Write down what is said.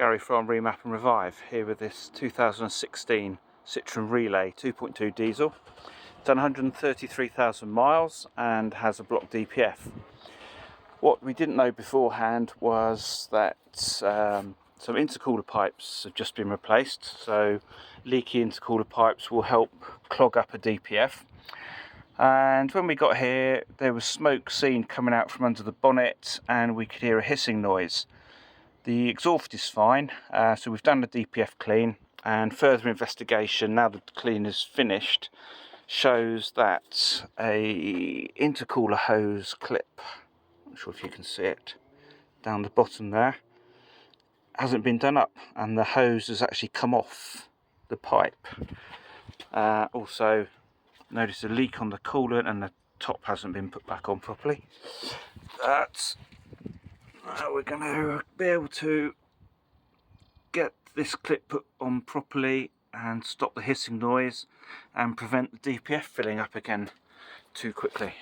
Gary from Remap and Revive, here with this 2016 Citroen Relay 2.2 diesel. Done 133,000 miles and has a block DPF. What we didn't know beforehand was that some intercooler pipes have just been replaced, so leaky intercooler pipes will help clog up a DPF. And when we got here, there was smoke seen coming out from under the bonnet and we could hear a hissing noise. The exhaust is fine, so we've done the DPF clean, and further investigation, now that the clean is finished, shows that a intercooler hose clip, not sure if you can see it, down the bottom there, hasn't been done up, and the hose has actually come off the pipe. Also notice a leak on the coolant and the top hasn't been put back on properly. We're going to be able to get this clip put on properly and stop the hissing noise and prevent the DPF filling up again too quickly.